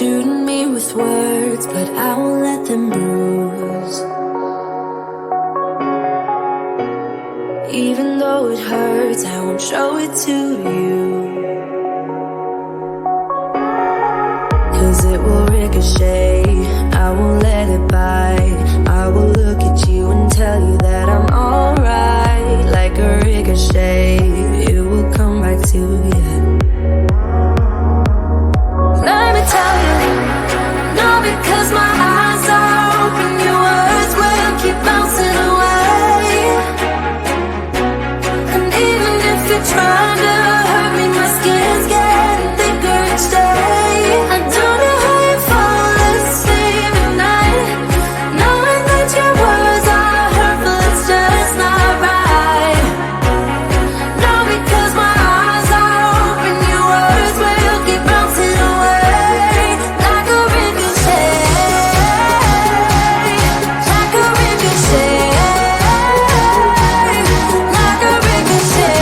shooting me with words, but I won't let them bruise. Even though it hurts, I won't show it to you, 'cause it will ricochet. I won't let it bite. I will look at you and tell you that I'm alright. Like a ricochet, it will come back to you. Let me tell you, no, because my eyes are open, your words will keep bouncing away. And even if you're trying to hurt me, my skin's getting thicker each day. I don't know how you fall asleep at night, knowing that your words are hurtful, it's just not right. No, because my eyes are open, your words will keep bouncing away. Like a ricochet, like a ricochet, like a ricochet.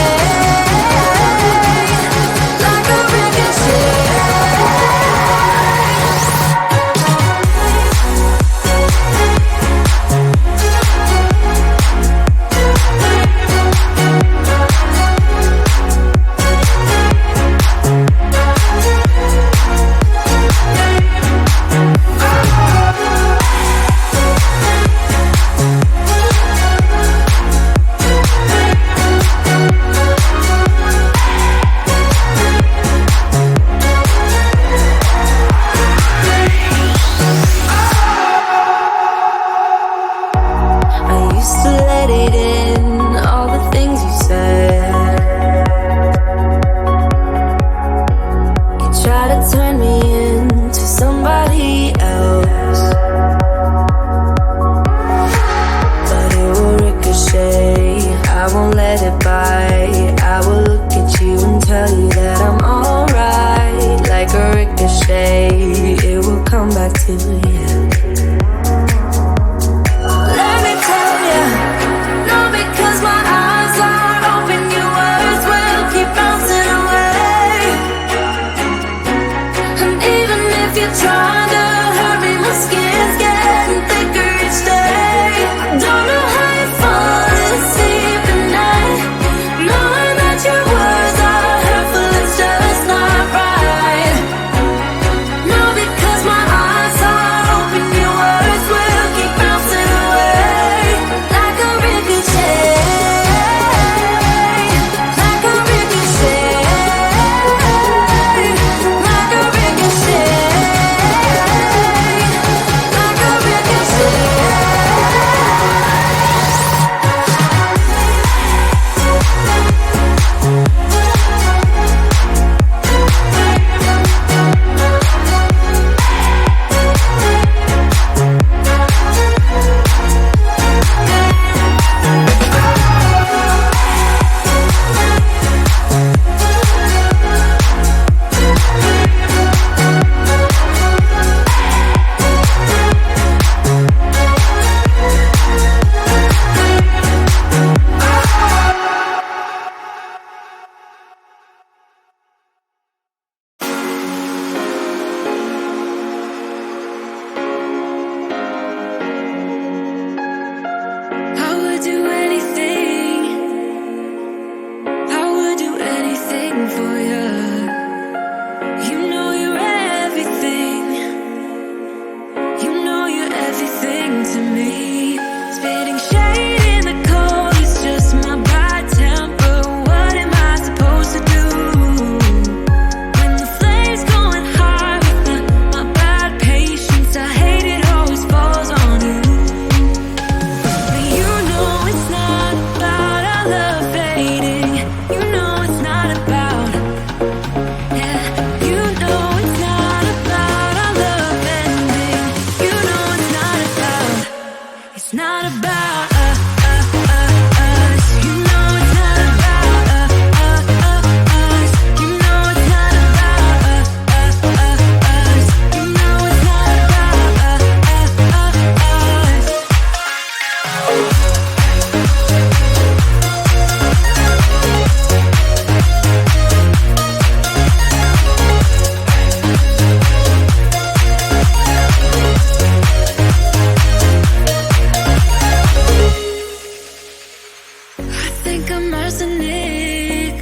think I'm arsenic,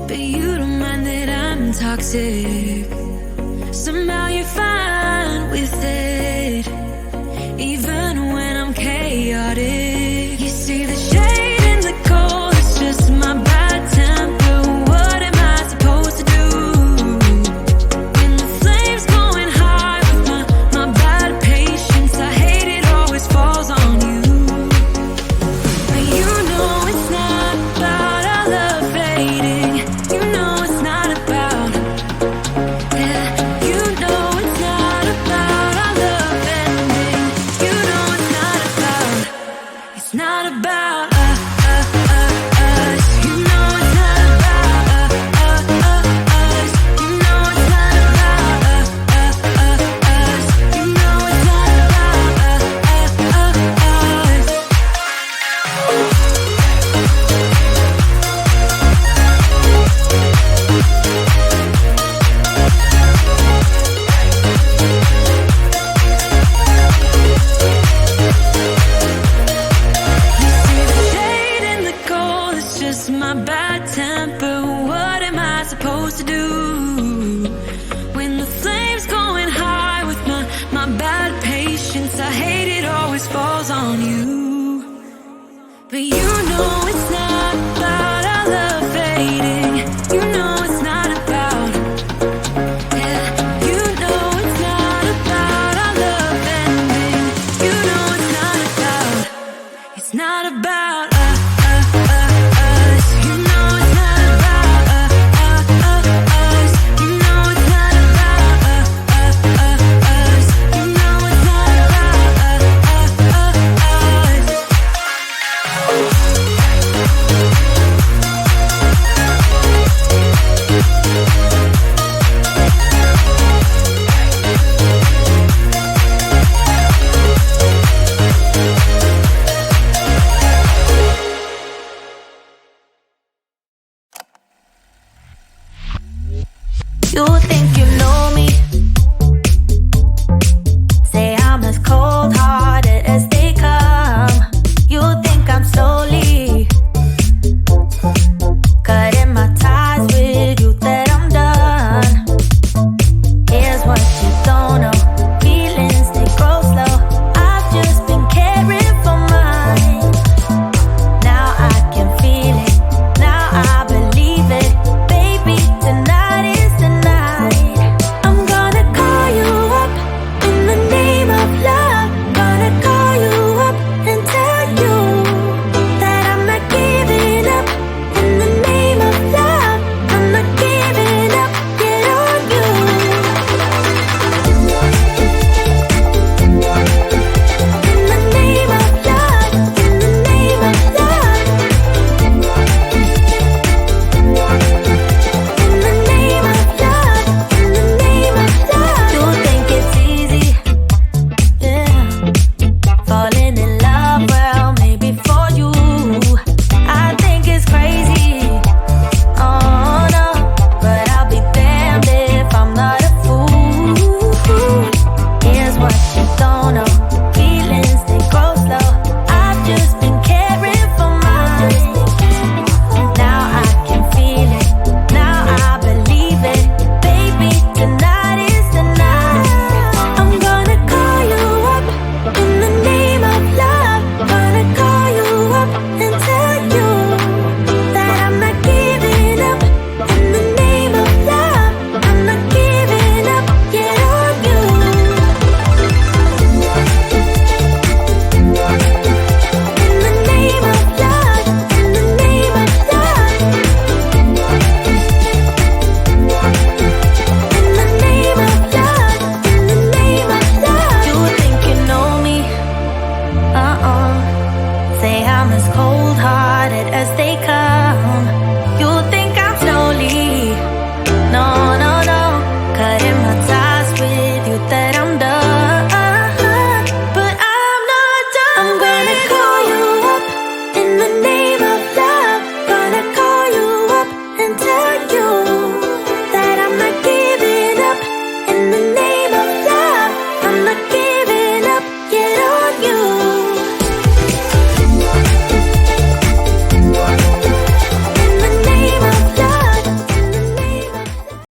but you don't mind that I'm toxic. Somehow you're fine with it, even when I'm chaotic. You see the shade in the cold, it's just my bad temper. What am I supposed to do when the flame's going high with my bad patience? I hate it always falls on you. But you know it's not about our love fading. You know it's not about, yeah. You know it's not about our love ending. You know it's not about, it's not about us. You know it's not about us. You know it's not about us. You know it's not about us. You see the shade in the cold, it's just my bad temper. What am I supposed to do when the flame's going high with my bad patience? I hate it always falls on you. But you know it's